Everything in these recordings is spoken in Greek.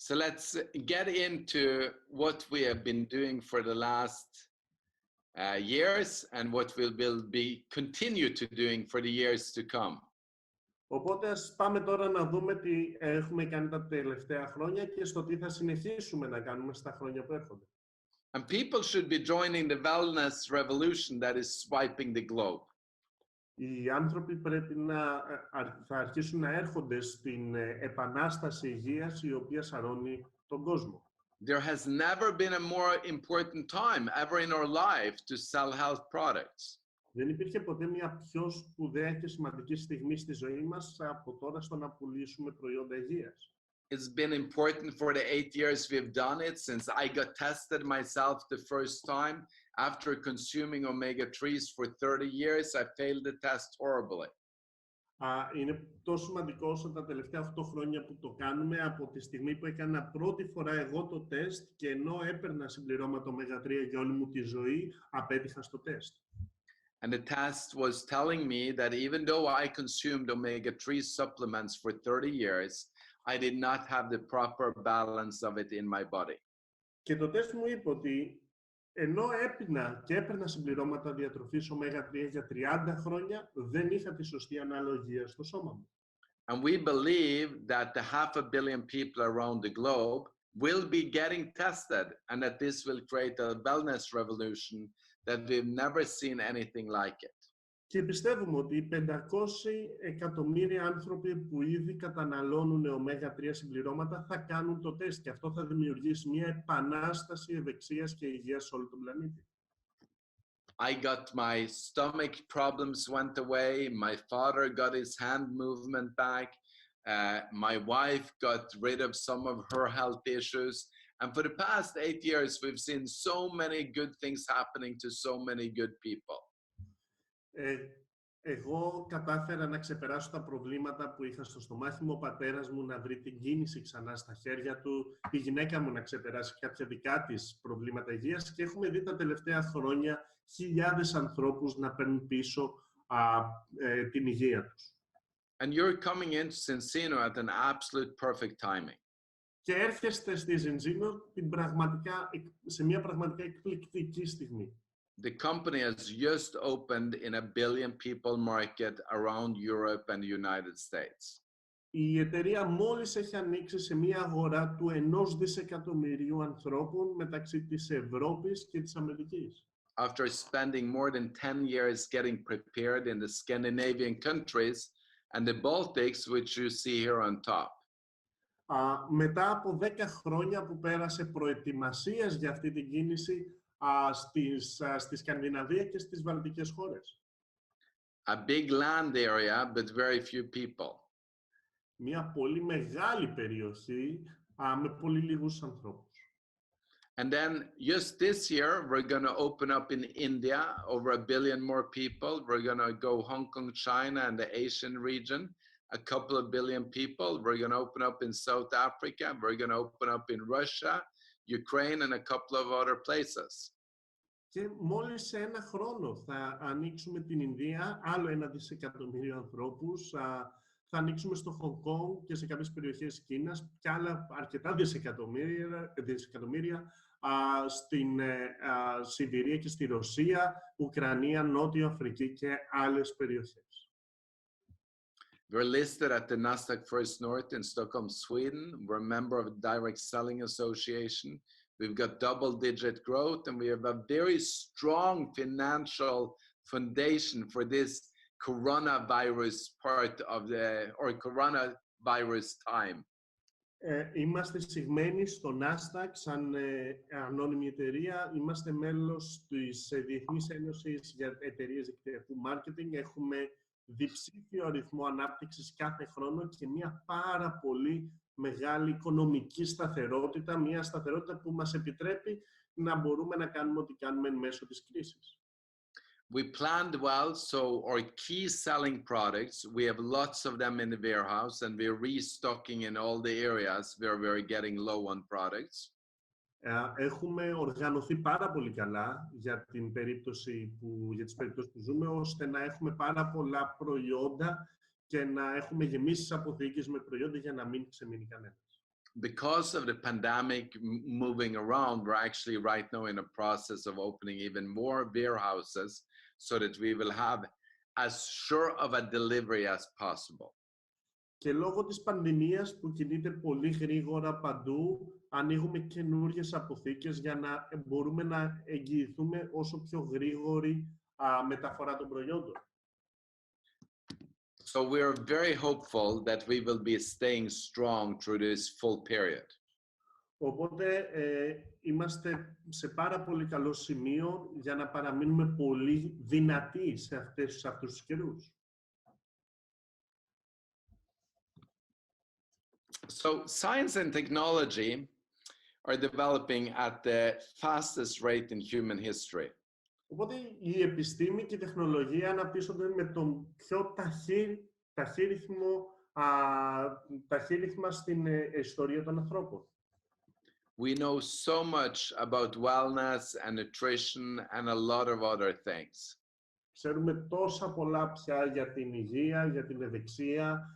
So let's get into what we have been doing for the last years and what we will be continue to doing for the years to come. Οπότε ας πάμε τώρα να δούμε τι έχουμε κάνει τα τελευταία χρόνια και στο τι θα συνεχίσουμε να κάνουμε στα χρόνια που έρχονται. And people should be joining the wellness revolution that is swiping the globe. Οι άνθρωποι πρέπει θα αρχίσουν να έρχονται στην επανάσταση υγείας η οποία σαρώνει τον κόσμο. There has never been a more important time ever in our life to sell health products. Δεν υπήρχε ποτέ μια πιο σπουδαία και σημαντική στιγμή στη ζωή μας από τώρα στο να πουλήσουμε προϊόντα υγείας. It's been important for the 8 years we've done it since I got tested myself the first time. After consuming omega-3s for 30 years, I failed the test horribly. Είναι τόσο σημαντικό όσο τα τελευταία 8 χρόνια που το κάνουμε, από τη στιγμή που έκανα πρώτη φορά εγώ το τεστ και ενώ έπαιρνα συμπληρώματα omega-3 για όλη μου τη ζωή, απέτυχα στο τεστ. And the test was telling me that even though I consumed omega-3 supplements for 30 years, I did not have the proper balance of it in my body. Και το τεστ μου είπε ότι ενώ έπαιρνα συμπληρώματα διατροφής omega-3 για 30 χρόνια, δεν είχα τη σωστή αναλογία στο σώμα μου. And we believe that the 500 million people around the globe will be getting tested and that this will create a wellness revolution that we've never seen anything like it. Και πιστεύουμε ότι οι 500 εκατομμύρια άνθρωποι που ήδη καταναλώνουν omega-3 συμπληρώματα θα κάνουν το τεστ και αυτό θα δημιουργήσει μια επανάσταση ευεξίας και υγείας σε όλο τον πλανήτη. I got my stomach problems went away. My father got his hand movement back. My wife got rid of some of her health issues. And for the past 8 years, we've seen so many good things happening to so many good people. Εγώ κατάφερα να ξεπεράσω τα προβλήματα που είχα στο στομάχι μου, ο πατέρας μου να βρει την κίνηση ξανά στα χέρια του, η γυναίκα μου να ξεπεράσει κάποια δικά της προβλήματα υγείας και έχουμε δει τα τελευταία χρόνια χιλιάδες ανθρώπους να παίρνουν πίσω την υγεία τους. And you're coming into Cincino at an absolute perfect timing. Και έρχεστε στη Cincino σε μια πραγματικά εκπληκτική στιγμή. The company has just opened in a billion people market around Europe and the United States. Η εταιρεία μόλις έχει ανοίξει σε μια αγορά του 1 δισεκατομμυρίου ανθρώπων μεταξύ της Ευρώπης και της Αμερικής. After spending more than 10 years getting prepared in the Scandinavian countries and the Baltics, which you see here on top. Μετά από 10 χρόνια που πέρασε προετοιμασίας για αυτή την κίνηση στη Σκανδιναβία και στις βαλτικές χώρες. A big land area, but very few people. Μια πολύ μεγάλη περιοχή με πολύ λίγους ανθρώπους. And then just this year, we're going to open up in India, over 1 billion more people. We're going to go Hong Kong, China, and the Asian region, a couple of billion people. We're going to open up in South Africa. We're going to open up in Russia, Ukraine, and a couple of other places. Και μόλις σε ένα χρόνο θα ανοίξουμε την Ινδία, άλλο 1 δισεκατομμύριο ανθρώπους, θα ανοίξουμε στο Χονγκ Κονγκ και σε κάποιες περιοχές της Κίνας και άλλα αρκετά δισεκατομμύρια στην Σιβηρία και στη Ρωσία, Ουκρανία, Νότιο Αφρική και άλλες περιοχές. We're listed at the Nasdaq First North in Stockholm, Sweden. We're a member of the Direct Selling Association. We've got double-digit growth, and we have a very strong financial foundation for this coronavirus part of or coronavirus time. Είμαστε συγμένοι στο Nasdaq σαν ανώνυμη εταιρεία. Είμαστε μέλος της Διεθνής Ένωσης για Εταιρείες Δικτυακού Μάρκετινγκ. Έχουμε διψήφιο αριθμό ανάπτυξης κάθε χρόνο και μια πάρα πολύ μεγάλη οικονομική σταθερότητα, μια σταθερότητα που μας επιτρέπει να μπορούμε να κάνουμε ό,τι κάνουμε μέσω της κρίσης. We planned well, so our key selling products, we have lots of them in the warehouse and we're restocking in all the areas where we're getting low on products. Έχουμε οργανωθεί πάρα πολύ καλά για τις περιπτώσεις που ζούμε, ώστε να έχουμε πάρα πολλά προϊόντα και να έχουμε γεμίσεις αποθήκες με προϊόντα για να μην ξεμείνει κανένας. because of the pandemic moving around, we're actually right now in a process of opening even more warehouses so that we will have as sure of a delivery as possible. Και λόγω της πανδημίας που κινείται πολύ γρήγορα παντού, ανοίγουμε καινούριες αποθήκες για να μπορούμε να εγγυηθούμε όσο πιο γρήγορη μεταφορά των προϊόντων. So we're very hopeful that we will be staying strong through this full period. Οπότε είμαστε σε πάρα πολύ καλό σημείο για να παραμείνουμε πολύ δυνατοί σε αυτούς τους καιρούς. So science and technology are developing at the fastest rate in human history. Οπότε η επιστήμη και η τεχνολογία αναπτύσσονται με τον πιο ταχύρυθμα στην ιστορία των ανθρώπων. We know so much about wellness and nutrition and a lot of other things. Ξέρουμε τόσα πολλά πια για την υγεία, για την ευεξία,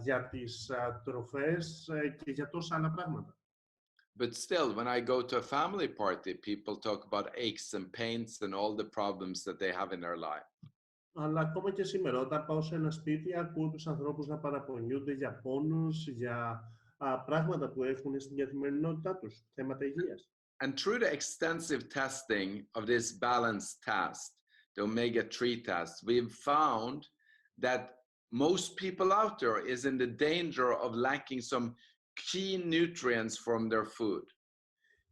για τις τροφές και για τόσα άλλα πράγματα. But still, when I go to a family party, people talk about aches and pains and all the problems that they have in their life. Αλλά ακόμα και σήμερα, όταν πάω σε ένα σπίτι, ακούω τους ανθρώπους να παραπονιούνται για πόνους, για πράγματα που έχουν στην καθημερινότητά τους, θέματα υγείας. And through the extensive testing of this balanced test, the omega-3 test, we've found that most people out there is in the danger of lacking some key nutrients from their food.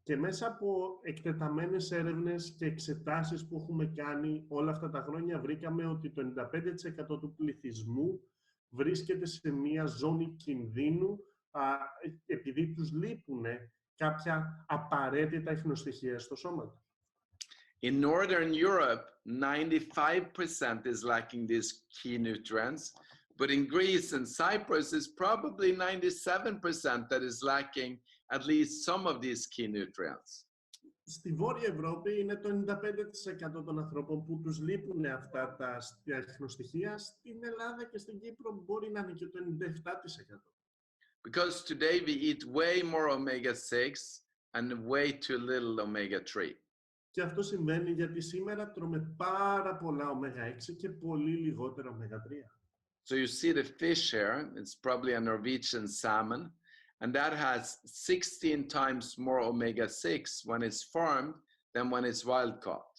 Και μέσα από εκτεταμένες έρευνες και εξετάσεις που έχουμε κάνει όλα αυτά τα χρόνια, βρήκαμε ότι το 95% του πληθυσμού βρίσκεται σε μία ζώνη κινδύνου επειδή τους λείπουν κάποια απαραίτητα ιχνοστοιχεία στο σώμα του. In Northern Europe, 95% is lacking these key nutrients, but in Greece and Cyprus, it's probably 97% that is lacking at least some of these key nutrients. Στη Βόρεια Ευρώπη είναι το 95% των ανθρώπων που τους λείπουν αυτά τα ιχνοστοιχεία. Στην Ελλάδα και στην Κύπρο μπορεί να είναι και το 97%. Because today we eat way more omega-6 and way too little omega-3. Και αυτό συμβαίνει γιατί σήμερα τρώμε πάρα πολλά omega-6 και πολύ λιγότερα omega-3. So you see the fish here, it's probably a Norwegian salmon, and that has 16 times more omega-6 when it's farmed than when it's wild caught.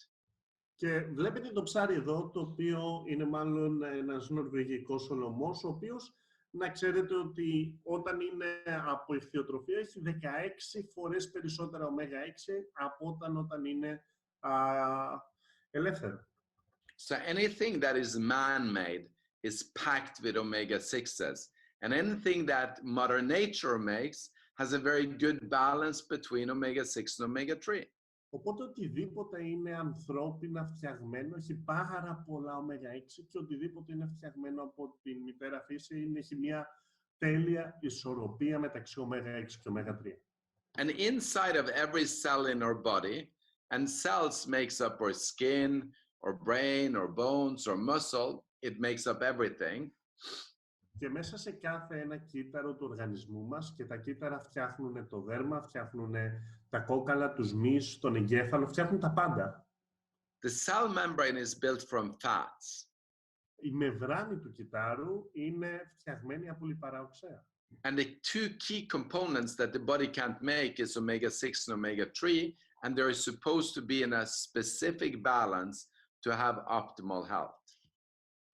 Και βλέπετε το ψάρι εδώ, το οποίο είναι μάλλον ένας νορβηγικός σολωμός, ο οποίος, να ξέρετε ότι όταν είναι από ηχθειοτροφία έχει 16 φορές περισσότερα omega-6 από όταν είναι ελεύθερο. So anything that is man-made is packed with omega-6s. And anything that Mother Nature makes has a very good balance between omega-6 and omega-3. Οπότε οτιδήποτε είναι ανθρώπινα φτιαγμένο έχει πάρα πολλά omega-6 και οτιδήποτε είναι φτιαγμένο από την μητέρα φύση έχει μια τέλεια ισορροπία μεταξύ omega-6 και omega-3. And inside of every cell in our body, and cells makes up our skin, or brain, or bones, or muscle, it makes up everything. Και μέσα σε κάθε ένα κύτταρο του οργανισμού μας, και τα κύτταρα φτιάχνουν το δέρμα, φτιάχνουν τα κόκαλα, τους μυς, τον εγκέφαλο, φτιάχνουν τα πάντα. The cell membrane is built from fats. Η μεμβράνη του κυττάρου είναι φτιαγμένη από λιπαρά οξέα. And the two key components that the body can't make is omega-6 and omega-3, and they're supposed to be in a specific balance to have optimal health.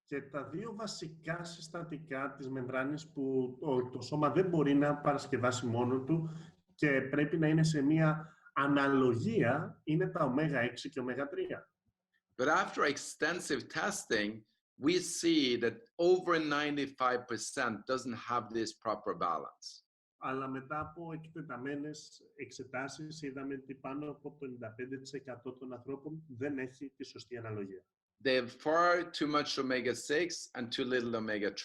Και τα δύο βασικά συστατικά της μεμβράνης που το σώμα δεν μπορεί να παρασκευάσει μόνο του και πρέπει να είναι σε μία αναλογία είναι τα omega-6 και omega-3. But after extensive testing, we see that over 95% doesn't have this proper balance. Αλλά μετά από εκτεταμένες εξετάσεις είδαμε ότι πάνω από το 95% των ανθρώπων δεν έχει τη σωστή αναλογία. They have far too much omega-6 and too little omega-3.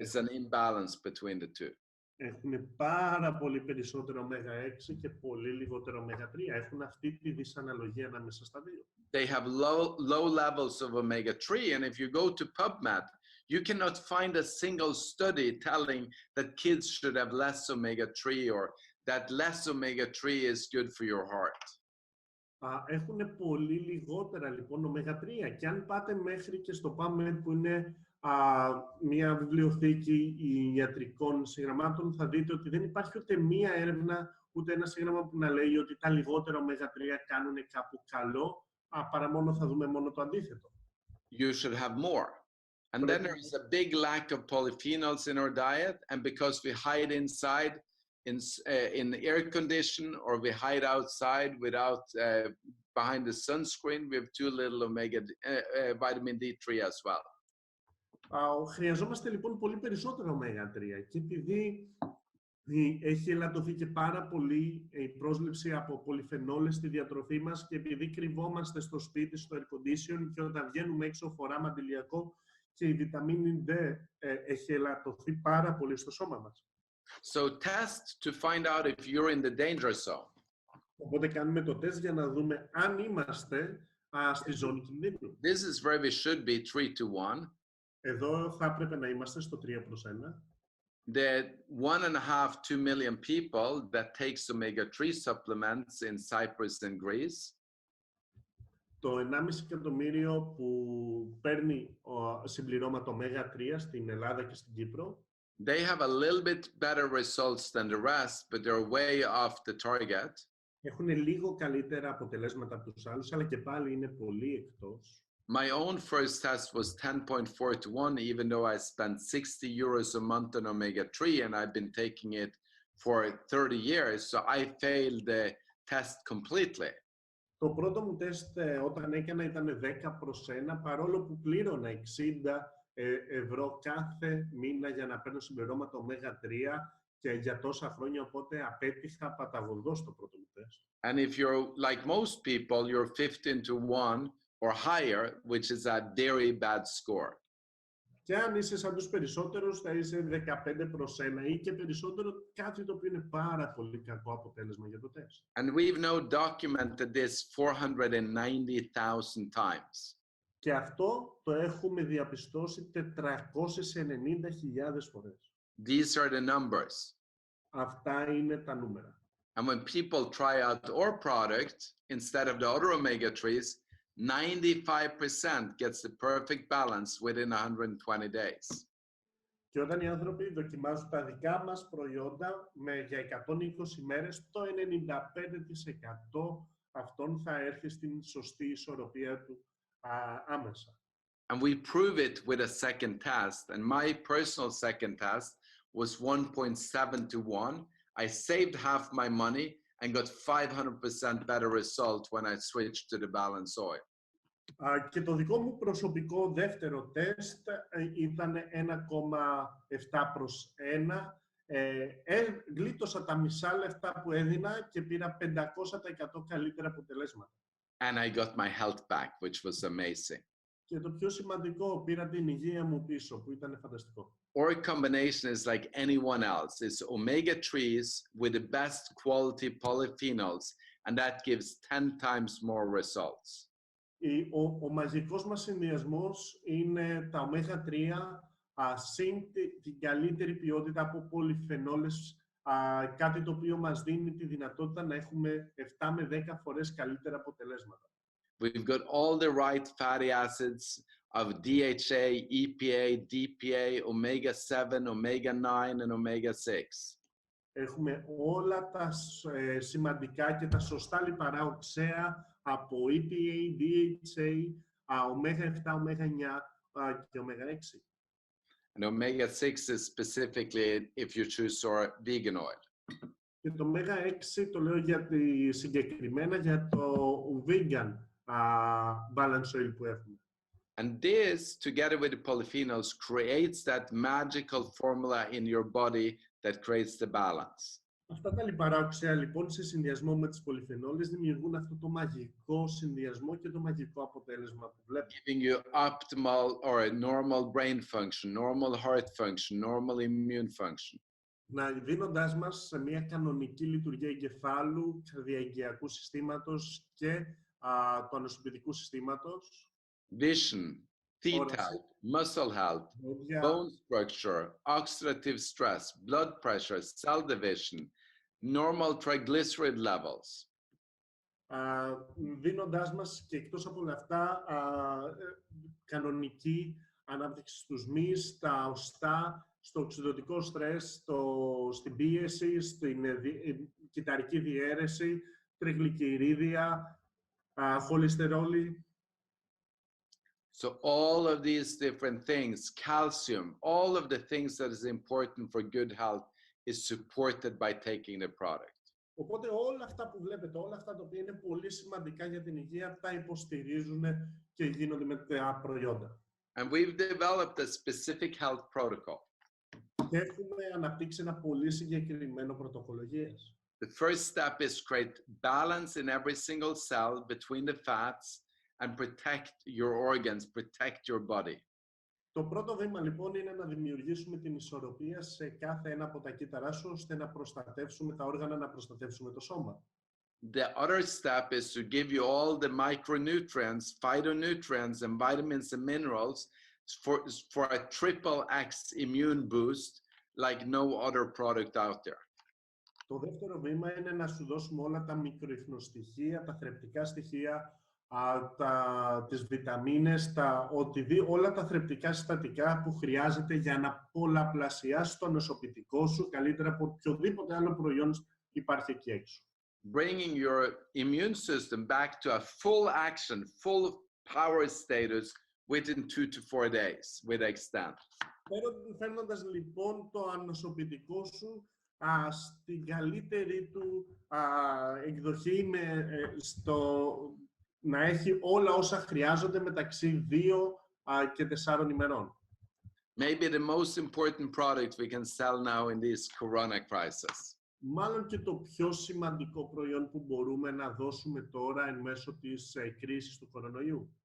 It's an imbalance between the two. Έχουν πάρα πολύ περισσότερο omega-6 και πολύ λιγότερο omega-3. Έχουν αυτή τη δυσαναλογία ανάμεσα στα δύο. They have low levels of omega-3, and if you go to PubMed, You cannot find a single study telling that kids should have less omega-3 or that less omega-3 is good for your heart. Έχουν πολύ λιγότερα λοιπόν ωμέγα-3 και αν πάτε μέχρι και στο PubMed που είναι μια βιβλιοθήκη ιατρικών συγγραμμάτων θα δείτε ότι δεν υπάρχει ούτε μία έρευνα ούτε ένα σύγγραμμα που να λέει ότι τα λιγότερα ωμέγα-3 κάνουν κάπου καλό, παρά μόνο θα δούμε μόνο το αντίθετο. You should have more. And then there is a big lack of polyphenols in our diet, and because we hide inside in air condition or we hide outside without behind the sunscreen, we have too little vitamin D3 as well. Χρειαζόμαστε λοιπόν πολύ περισσότερα ωμέγα-3 και επειδή έχει ελαττωθεί και πάρα πολύ η πρόσληψη από πολυφενόλες στη διατροφή μας και επειδή κρυβόμαστε στο σπίτι, στο air condition και όταν βγαίνουμε έξω φοράμε αντιλιακό και η βιταμίνη D έχει ελαττωθεί πάρα πολύ στο σώμα μας. So test to find out if you're in the danger zone. Οπότε κάνουμε το τεστ για να δούμε αν είμαστε στη ζώνη κινδύνου. This is where we should be 3-1. Εδώ θα έπρεπε να είμαστε στο 3/1. The 1.5-2 million people that takes omega-3 supplements in Cyprus and Greece. Το 1,5 εκατομμύριο που παίρνει συμπληρώματα ωμέγα-3 στην Ελλάδα και στην Κύπρο. They have a little bit better results than the rest, but they're way off the target. Έχουν λίγο καλύτερα αποτελέσματα από τους άλλους, αλλά και πάλι είναι πολύ εκτός. My own first test was 10.4-1, even though I spent 60 euros a month on omega-3 and I've been taking it for 30 years, so I failed the test completely. Το πρώτο μου τεστ όταν έκανα ήταν 10/1, παρόλο που πλήρωνα 60 ευρώ κάθε μήνα για να παίρνω συμπληρώματα ωμέγα-3 και για τόσα χρόνια, οπότε απέτυχα παταγωδώς το πρώτο μου τεστ. And if you're like most people, you're 15-1 or higher, which is a very bad score. Και αν είσαι σαν τους περισσότερους, θα είσαι 15/1 ή και περισσότερο, κάτι το οποίο είναι πάρα πολύ κακό αποτέλεσμα για το τεστ. And we've now documented this 490,000 times. Και αυτό το έχουμε διαπιστώσει 490.000 φορές. These are the numbers. Αυτά είναι τα νούμερα. And when people try out our product instead of the other omega-3s, 95% gets the perfect balance within 120 days. Και όταν οι άνθρωποι δοκιμάζουν τα δικά μας προϊόντα για 120 μέρες, το 95% αυτών θα έρθει στην σωστή ισορροπία του άμεσα. And we prove it with a second test. And my personal second test was 1.7-1. I saved half my money and got 500% better result when I switched to the balanced oil. Και το δικό μου προσωπικό δεύτερο τεστ ήταν 1,7/1. Γλίτωσα τα μισά λεφτά που έδινα και πήρα 500% καλύτερα αποτελέσματα. And I got my health back, which was amazing. Και το πιο σημαντικό, πήρα την υγεία μου πίσω, που ήταν φανταστικό. Our combination is like anyone else. It's omega-3s with the best quality polyphenols, and that gives 10 times more results. Ο μαγικός μας συνδυασμός είναι τα ωμέγα-3 συν την καλύτερη ποιότητα από πολυφενόλες, κάτι το οποίο μας δίνει τη δυνατότητα να έχουμε 7 με 10 φορές καλύτερα αποτελέσματα. We've got all the right fatty acids of DHA, EPA, DPA, omega-7, omega-9 and omega-6. Έχουμε όλα τα σημαντικά και τα σωστά λιπαρά οξέα από EPA, DHA, omega-7, omega-9 και omega-6. And omega-6 is specifically if you choose our vegan oil. Και το omega-6 το λέω συγκεκριμένα για το vegan balance oil που έχουμε. And this, together with the polyphenols, creates that magical formula in your body that creates the balance. Αυτά τα λιπαρά οξέα, λοιπόν, σε συνδυασμό με τις πολυφενόλες, δημιουργούν αυτό το μαγικό συνδυασμό και το μαγικό αποτέλεσμα που βλέπουμε. Giving you optimal or a normal brain function, normal heart function, normal immune function. Δίνοντάς μας σε μια κανονική λειτουργία εγκεφάλου, καρδιαγγειακού συστήματος και του ανοσοποιητικού συστήματος. Vision, teeth όραση, health, muscle health, δόντια, bone structure, oxidative stress, blood pressure, cell division, normal triglyceride levels. δίνοντάς μας και εκτός από όλα αυτά κανονική ανάπτυξη στους μυς, τα οστά, στο οξυδωτικό στρες, στην πίεση, στην κυταρική διαίρεση, τριγλικερίδια, χολυστερόλη. So all of these different things, calcium, all of the things that is important for good health is supported by taking the product. Οπότε όλα αυτά που βλέπετε, όλα αυτά τα οποία είναι πολύ σημαντικά για την υγεία, τα υποστηρίζουν και γίνονται με τα προϊόντα. And we've developed a specific health protocol. Και έχουμε αναπτύξει ένα πολύ συγκεκριμένο πρωτόκολλο υγείας. The first step is create balance in every single cell between the fats and protect your organs, protect your body. Το πρώτο βήμα λοιπόν είναι να δημιουργήσουμε την ισορροπία σε κάθε ένα από τα κύτταρά σου, ώστε να προστατεύσουμε τα όργανα, να προστατεύσουμε το σώμα. The other step is to give you all the micronutrients, phytonutrients, and vitamins and minerals for a triple X immune boost like no other product out there. Το δεύτερο βήμα είναι να σου δώσουμε όλα τα μικροϊχνοστοιχεία, τα θρεπτικά στοιχεία, τις βιταμίνες, όλα τα θρεπτικά συστατικά που χρειάζεται για να πολλαπλασιάσει το νοσοποιητικό σου καλύτερα από οποιοδήποτε άλλο προϊόν υπάρχει εκεί έξω. Bringing your immune system back to a full action, full power status within 2 to 4 days with extent. Φέρνοντας λοιπόν το ανοσοποιητικό σου στην καλύτερη του εκδοχή να έχει όλα όσα χρειάζονται μεταξύ 2 και 4 ημερών. Maybe the most important product we can sell now in this corona crisis. Μάλλον και το πιο σημαντικό προϊόν που μπορούμε να δώσουμε τώρα εν μέσω της κρίσης του κορονοϊού.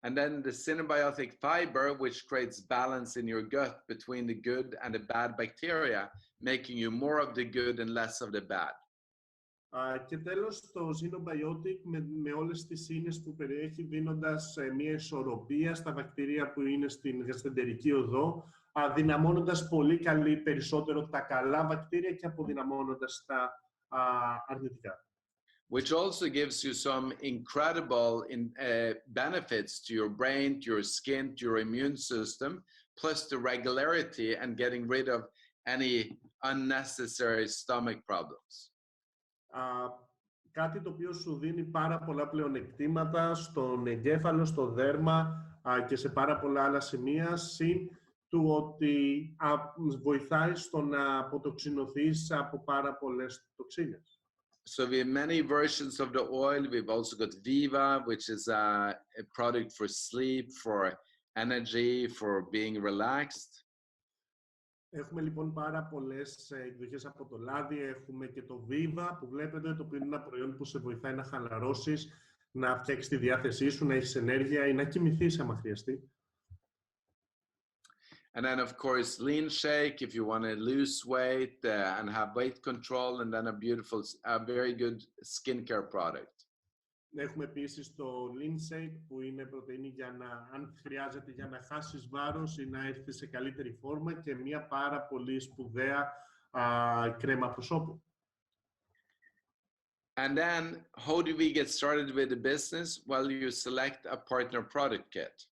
And then the synbiotic fiber, which creates balance in your gut between the good and the bad bacteria, making you more of the good and less of the bad. Και τέλος, το zinohealth με όλες τις ίνες που περιέχει, δίνοντας μια ισορροπία στα βακτήρια που είναι στην γαστρεντερική οδό, δυναμώνοντας πολύ περισσότερο τα καλά βακτήρια και αποδυναμώνοντας τα αρνητικά. Which also gives you some incredible benefits to your brain, to your skin, to your immune system, plus the regularity and getting rid of any unnecessary stomach problems. Κάτι το οποίο σου δίνει πάρα πολλά πλεονεκτήματα στον εγκέφαλο, στο δέρμα και σε πάρα πολλά άλλα σημεία, συν του ότι βοηθάει στο να αποτοξινωθείς από πάρα πολλές τοξίνες. So we have many versions of the oil. We've also got Viva, which is a product for sleep, for energy, for being relaxed. Έχουμε λοιπόν πάρα πολλές εκδοχές από το λάδι. Έχουμε και το Viva που βλέπετε, το οποίο είναι ένα προϊόν που σε βοηθάει να χαλαρώσεις, να φτιάξεις τη διάθεσή σου, να έχεις ενέργεια ή να κοιμηθείς άμα χρειαστεί. And then, of course, Lean Shake if you want to lose weight and have weight control, and then a very good skincare product. Έχουμε επίσης το Lean Shake που είναι πρωτεΐνη αν χρειάζεται για να χάσεις βάρος ή να έρθεις σε καλύτερη φόρμα, και μια πάρα πολύ σπουδαία κρέμα προσώπου. And then, how do we get started with the business? Well, you select a partner product kit.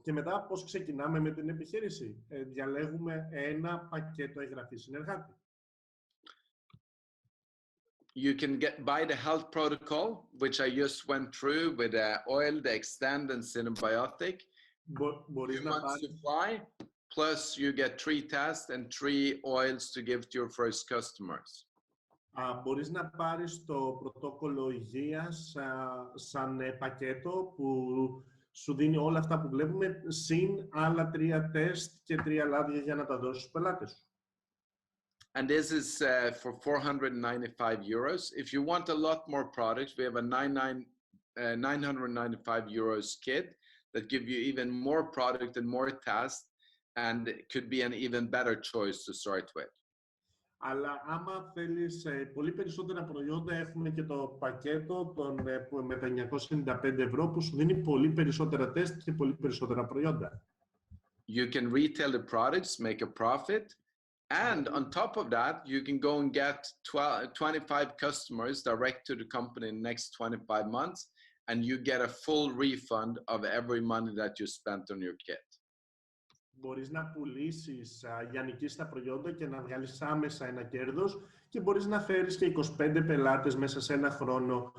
Και μετά πώς ξεκινάμε με την επιχείρηση? Διαλέγουμε ένα πακέτο εγγραφής συνεργάτη. You can buy the health protocol, which I just went through with the oil, the extend, and synbiotic. 2 months supply, plus you get 3 tests and 3 oils to give to your first customers. Μπορείς να πάρεις το πρωτόκολλο υγείας σαν πακέτο που σου δίνει όλα αυτά που βλέπουμε, συν άλλα 3 τεστ και 3 λάδια για να τα δώσεις στους πελάτες σου. And this is for 495 euros. If you want a lot more products, we have a 995 euros kit that give you even more product and more tests, and it could be an even better choice to start with. Αλλά άμα θέλεις πολύ περισσότερα προϊόντα, έχουμε και το πακέτο με τα 995 ευρώ που σου δίνει πολύ περισσότερα τεστ και πολύ περισσότερα προϊόντα. You can retail the products, make a profit, and on top of that, you can go and get 25 customers direct to the company in the next 25 months, and you get a full refund of every money that you spent on your kit. Μπορείς να πουλήσεις για νικήσεις τα προϊόντα και να βγάλεις άμεσα ένα κέρδος και μπορείς να φέρεις και 25 πελάτες μέσα σε ένα χρόνο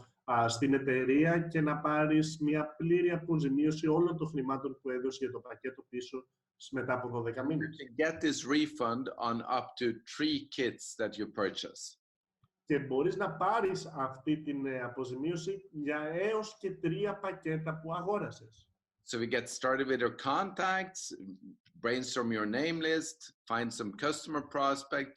στην εταιρεία και να πάρεις μια πλήρη αποζημίωση όλων των χρημάτων που έδωσε για το πακέτο πίσω μετά από 12 μήνες. You can get this refund on up to 3 kits that you purchase. Και μπορείς να πάρεις αυτή την αποζημίωση για έως και 3 πακέτα που αγόρασες. So we get started with your contacts, brainstorm your name list, find some customer prospect,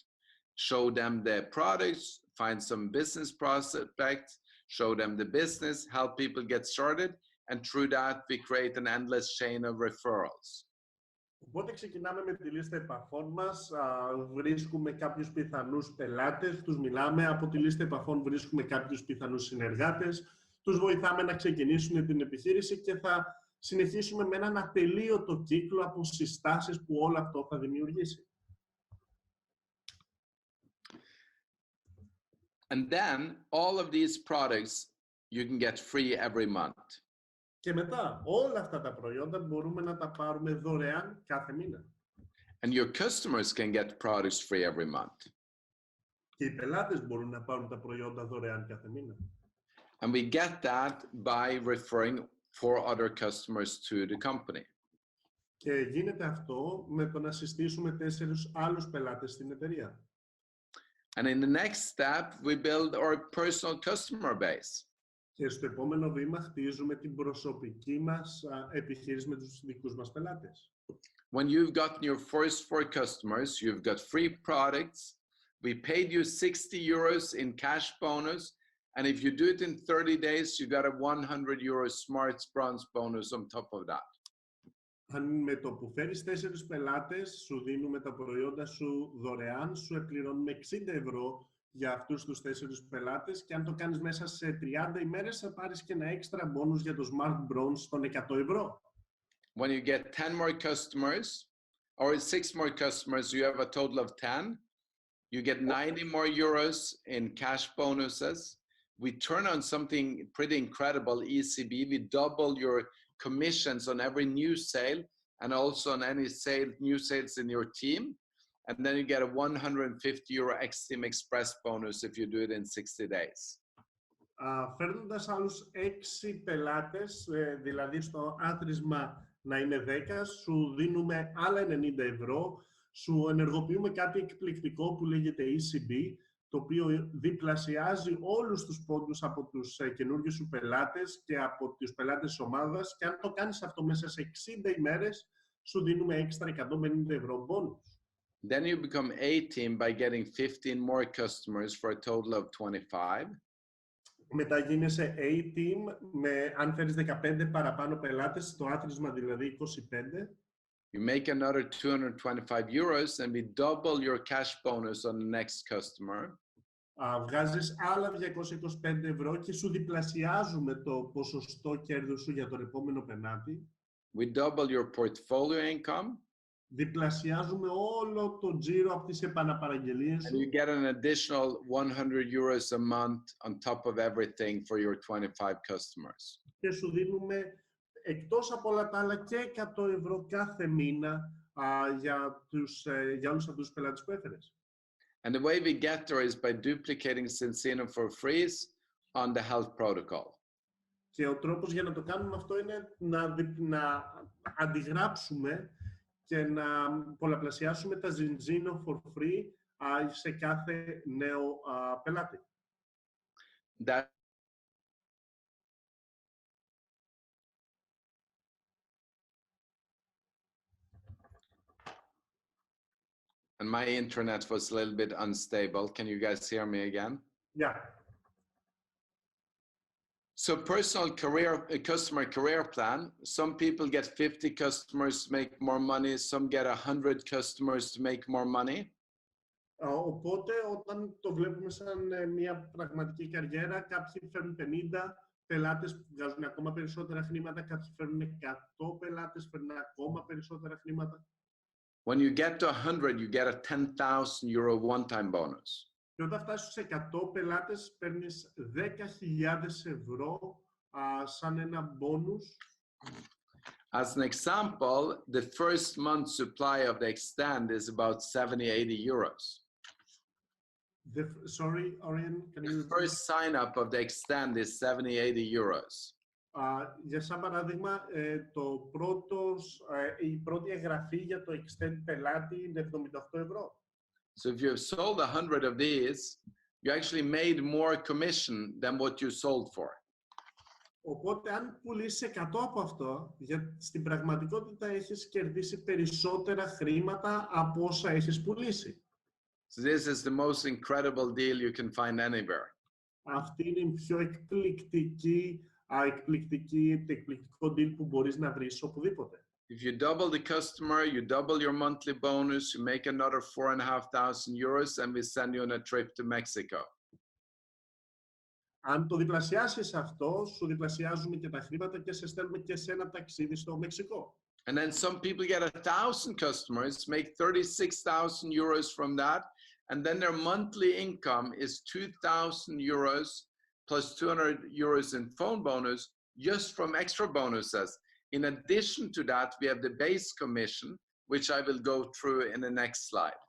show them the products, find some business prospects, show them the business, help people get started, and through that we create an endless chain of referrals. Οπότε ξεκινάμε με τη λίστα επαφών μας, βρίσκουμε κάποιους πιθανούς πελάτες, τους μιλάμε, από τη λίστα επαφών βρίσκουμε κάποιους πιθανούς συνεργάτες, τους βοηθάμε να ξεκινήσουν την επιχείρηση και θα συνεχίσουμε με έναν ατελείωτο κύκλο από συστάσεις που όλο αυτό θα δημιουργήσει. And then all of these products you can get free every month. Και μετά όλα αυτά τα προϊόντα μπορούμε να τα πάρουμε δωρεάν κάθε μήνα. And your customers can get products free every month. Και οι πελάτες μπορούν να πάρουν τα προϊόντα δωρεάν κάθε μήνα. And we get that by referring 4 other customers to the company. Και γίνεται αυτό με το να συστήσουμε 4 άλλους πελάτες στην εταιρεία. And in the next step, we build our personal customer base. Και στο επόμενο βήμα χτίζουμε την προσωπική μας επιχείρηση με τους δικούς μας πελάτες. When you've gotten your first 4 customers, you've got free products. We paid you 60 euros in cash bonus. And if you do it in 30 days, you got a 100 euro smart bronze bonus on top of that. Αν με το που φέρεις 4 πελάτες, σου δίνουμε τα προϊόντα σου δωρεάν, σου επληρώνουμε 60 ευρώ για αυτούς τους 4 πελάτες και αν το κάνεις μέσα σε 30 ημέρες θα πάρεις και ένα έξτρα μπόνους για το Smart Bronze των 100 ευρώ. When you get 10 more customers or 6 more customers, you have a total of 10. You get 90 more euros in cash bonuses. We turn on something pretty incredible, ECB. We double your commissions on every new sale and also on any new sales in your team. And then you get a 150 euro X-Team Express bonus if you do it in 60 days. Φέρνοντας άλλους 6 πελάτες, δηλαδή στο άθροισμα να είναι 10, σου δίνουμε άλλα 90 ευρώ, σου ενεργοποιούμε κάτι εκπληκτικό που λέγεται ECB, το οποίο διπλασιάζει όλους τους πόντους από τους καινούργιους σου πελάτες και από τους πελάτες της ομάδας και αν το κάνεις αυτό μέσα σε 60 ημέρες, σου δίνουμε έξτρα 150 ευρώ bonus. Then you become A-team by getting 15 more customers for a total of 25. Μετά γίνεσαι A-team, αν φέρεις 15 παραπάνω πελάτες, το άθροισμα δηλαδή 25. You make another 225 euros and we double your cash bonus on the next customer. Βγάζεις άλλα 225 ευρώ και σου διπλασιάζουμε το ποσοστό κέρδους σου για τον επόμενο πελάτη. We double your portfolio income. Διπλασιάζουμε όλο το τζίρο από τις επαναπαραγγελίες σου. And you get an additional 100 euros a month on top of everything for your 25 customers. Και σου δίνουμε εκτός από όλα τα άλλα και 100 ευρώ κάθε μήνα για όλους αυτούς τους πελάτες που έφερες. And the way we get there is by duplicating Cincino for free on the health protocol. Και ο τρόπος για να το κάνουμε αυτό είναι να αντιγράψουμε και να πολλαπλασιάσουμε τα Cincino for free σε κάθε νέο πελάτη. That and my internet was a little bit unstable. Can you guys hear me again? Yeah. So personal customer career plan. Some people get 50 customers to make more money. Some get 100 customers to make more money. Οπότε, όταν το βλέπουμε σαν μια πραγματική καριέρα, κάποιοι φέρνουν 50 πελάτες που βγάζουν ακόμα περισσότερα χρήματα, κάποιοι φέρνουν 100 πελάτες, φέρνουν ακόμα περισσότερα χρήματα. When you get to 100, you get a 10,000 euro one-time bonus. Και όταν φτάσεις στους 100 πελάτες, παίρνεις 10.000 ευρώ σαν ένα μπόνους. As an example, the first month's supply of the extend is about 70-80 euros. Sorry, Orjan, can you... The first sign up of the extend is 70-80 euros. Για σαν παράδειγμα, η πρώτη εγγραφή για το extend πελάτη είναι 78 ευρώ. So if you've sold 100 of these, you actually made more commission than what you sold for. Οπότε, αν πουλήσεις 100 από αυτό, στην πραγματικότητα έχεις κερδίσει περισσότερα χρήματα από όσα έχεις πουλήσει. So this is the most incredible deal you can find anywhere. Αυτή είναι η πιο εκπληκτικό deal που μπορείς να βρεις οπουδήποτε. If you double the customer, you double your monthly bonus, you make another 4,500 euros, and we send you on a trip to Mexico. Αν το διπλασιάσεις αυτό, σου διπλασιάζουμε και τα χρήματα και σε στέλνουμε και σε ένα ταξίδι στο Μεξικό. And then some people get 1,000 customers, make 36,000 euros from that, and then their monthly income is 2,000 euros plus 200 euros in phone bonus just from extra bonuses. In addition to that, we have the base commission, which I will go through in the next slide.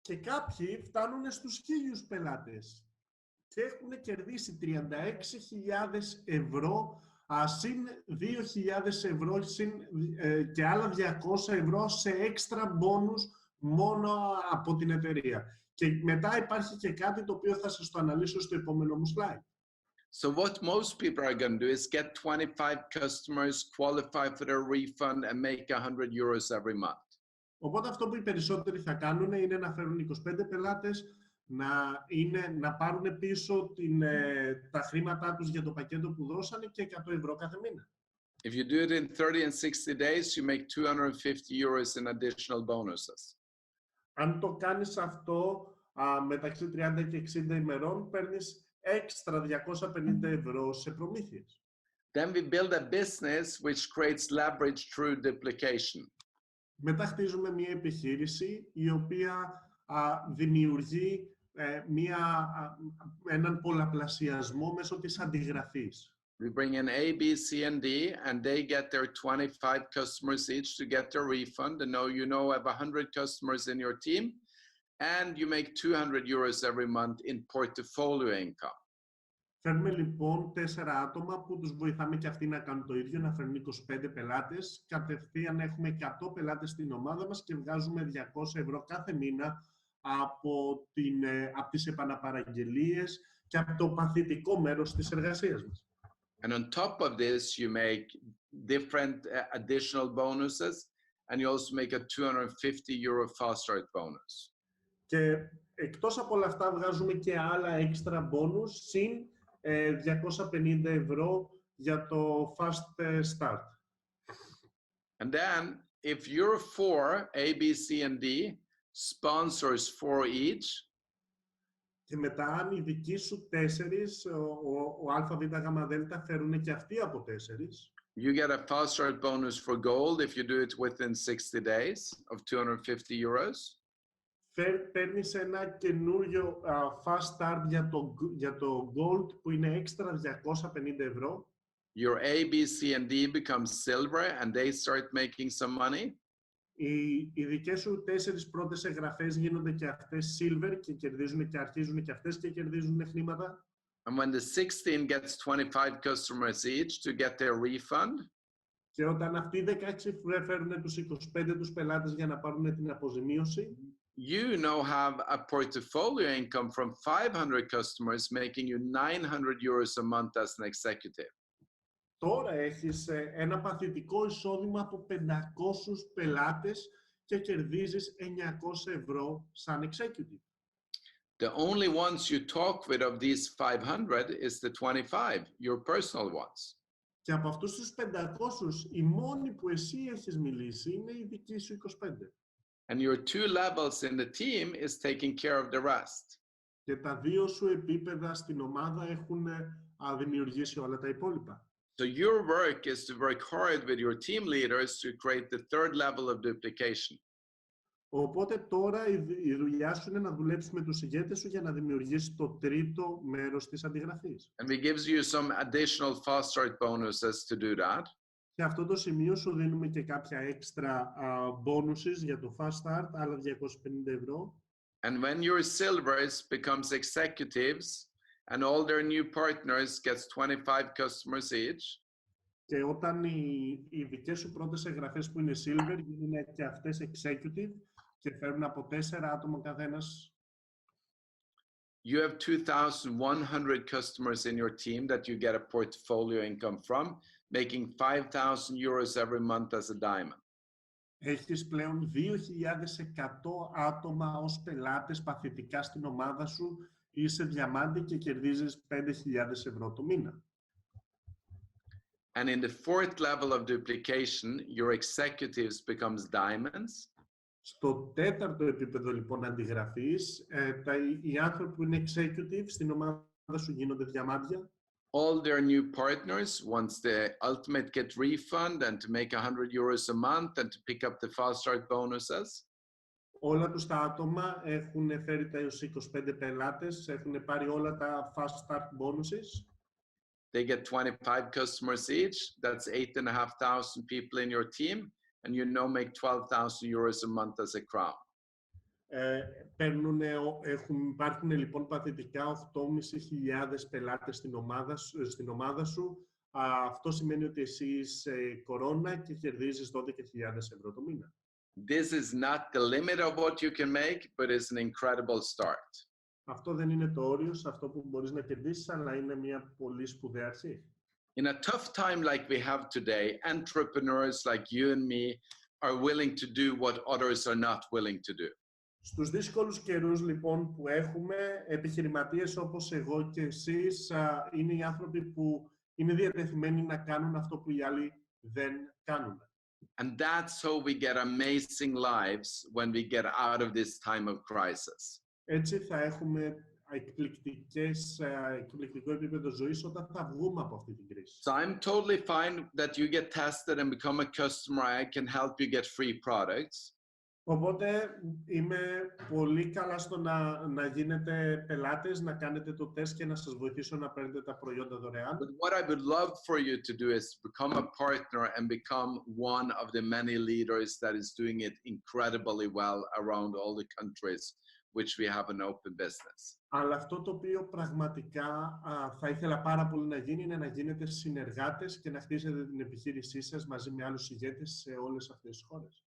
Και κάποιοι φτάνουν στους 1.000 πελάτες και έχουν κερδίσει 36.000 ευρώ συν 2.000 ευρώ και άλλα 200 ευρώ σε έξτρα μπόνους μόνο από την εταιρεία. Και μετά υπάρχει και κάτι το οποίο θα σας το αναλύσω στο επόμενο μου slide. So what most people are going to do is get 25 customers, qualify for their refund, and make 100 euros every month. Οπότε αυτό που οι περισσότεροι θα κάνουν είναι να φέρουν 25 πελάτες, να πάρουν πίσω τα χρήματά τους για το πακέτο που δώσανε και 100 ευρώ κάθε μήνα. If you do it in 30 and 60 days, you make 250 euros in additional bonuses. Αν το κάνεις αυτό μεταξύ 30 και 60 ημερών, παίρνεις έξτρα 250 ευρώ σε προμήθειες. Then we build a business which creates leverage through duplication. Μετά χτίζουμε μια επιχείρηση η οποία δημιουργεί έναν πολλαπλασιασμό μέσω της αντιγραφής. We bring in A, B, C, and D, and they get their 25 customers each to get their refund. And now you know have 100 customers in your team, and you make 200 euros every month in portfolio income. Φέρνουμε λοιπόν 4 άτομα που τους βοηθάμε και αυτοί να κάνουν το ίδιο, να φέρνουν 25 πελάτες. Κατευθείαν έχουμε 100 πελάτες στην ομάδα μας και βγάζουμε 200 ευρώ κάθε μήνα από τις επαναπαραγγελίες και από το παθητικό μέρος της εργασίας μας. And on top of this, you make different additional bonuses, and you also make a 250 euro fast start bonus. Και εκτός από όλα αυτά βγάζουμε και άλλα έξτρα bonus, συν 250 ευρώ για το fast start. And then, if you're 4, A, B, C, and D, sponsors 4 each. Και μετά, αν οι δικοί σου 4, ο Α, Β, Γ, Δ φέρουν και αυτοί από 4. You get a fast start bonus for gold if you do it within 60 days of 250 euros. Παίρνεις ένα καινούριο fast start για το gold που είναι έξτρα 250 ευρώ. Your A, B, C, and D become silver and they start making some money. Οι δικές σου 4 πρώτες εγγραφές γίνονται και αυτές silver και κερδίζουν και αρχίζουν και αυτές και κερδίζουν χρήματα. And when the 16 gets 25 customers each to get their refund. Και όταν αυτοί οι 16 φέρουν τους 25 τους πελάτες για να πάρουν την αποζημίωση. You now have a portfolio income from 500 customers making you 900 euros a month as an executive. Τώρα έχεις ένα παθητικό εισόδημα από 500 πελάτες και κερδίζεις 900 ευρώ σαν executive. The only ones you talk with of these 500 is the 25, your personal ones. Και από αυτούς τους 500, οι μόνοι που εσύ έχεις μιλήσει είναι οι δικοί σου 25. And your two levels in the team is taking care of the rest. Και τα δύο σου επίπεδα στην ομάδα έχουν δημιουργήσει όλα τα υπόλοιπα. So your work is to work hard with your team leaders to create the third level of duplication. Οπότε τώρα η δουλειά σου είναι να δουλέψεις με τους ηγέτες σου για να δημιουργήσεις το τρίτο μέρος της αντιγραφής. And we gives you some additional fast start bonuses to do that. Σε αυτό το σημείο σου δίνουμε και κάποια έξτρα bonuses για το fast start, άλλα 250 ευρώ. And when your silvers becomes executives and all their new partners gets 25 customers each. Και όταν οι δικές σου πρώτες εγγραφές που είναι silver γίνουν και αυτές executive και φέρουν από 4 άτομα καθένας. You have 2,100 customers in your team that you get a portfolio income from, making 5,000 euros every month as a diamond. Έχεις πλέον 2.100 άτομα ως πελάτες παθητικά στην ομάδα σου, είσαι διαμάντη και κερδίζεις 5.000 ευρώ το μήνα. And in the fourth level of duplication, your executives becomes diamonds. Στο τέταρτο επίπεδο λοιπόν αντιγραφής, οι άνθρωποι που είναι executive στην ομάδα σου γίνονται διαμάντια. All their new partners wants the ultimate get refund and to make 100 euros a month and to pick up the fast start bonuses. Όλα τους τα άτομα έχουν φέρει τα 25 πελάτες, έχουν πάρει όλα τα fast start bonuses. They get 25 customers each. That's 8,500 people in your team, and you now make 12,000 euros a month as a crown. Υπάρχουν λοιπόν παθητικά 8.500 πελάτες στην ομάδα σου. Αυτό σημαίνει ότι εσύ είσαι κορώνα και κερδίζεις 12.000 ευρώ το μήνα. This is not the limit of what you can make, but it's an incredible start. Αυτό δεν είναι το όριο σε αυτό που μπορείς να κερδίσεις, αλλά είναι μια πολύ σπουδαία αρχή. In a tough time like we have today, entrepreneurs like you and me are willing to do what others are not willing to do. Στους δύσκολους καιρούς λοιπόν που έχουμε, επιχειρηματίες όπως εγώ και εσείς είναι οι άνθρωποι που είναι διατεθειμένοι να κάνουν αυτό που οι άλλοι δεν κάνουν. And that's how we get amazing lives when we get out of this time of crisis. Έτσι θα έχουμε εκπληκτικό επίπεδο ζωής όταν θα βγούμε από αυτή την κρίση. So I'm totally fine that you get tested and become a customer. I can help you get free products. Οπότε είμαι πολύ καλά στο να γίνετε πελάτες, να κάνετε το τεστ και να σας βοηθήσω να παίρνετε τα προϊόντα δωρεάν. But what I would love for you to do is become a partner and become one of the many leaders that is doing it incredibly well around all the countries which we have an open business. Αλλά αυτό το οποίο πραγματικά θα ήθελα πάρα πολύ να γίνει είναι να γίνετε συνεργάτες και να χτίσετε την επιχείρησή σας μαζί με άλλους ηγέτες σε όλες αυτές τις χώρες.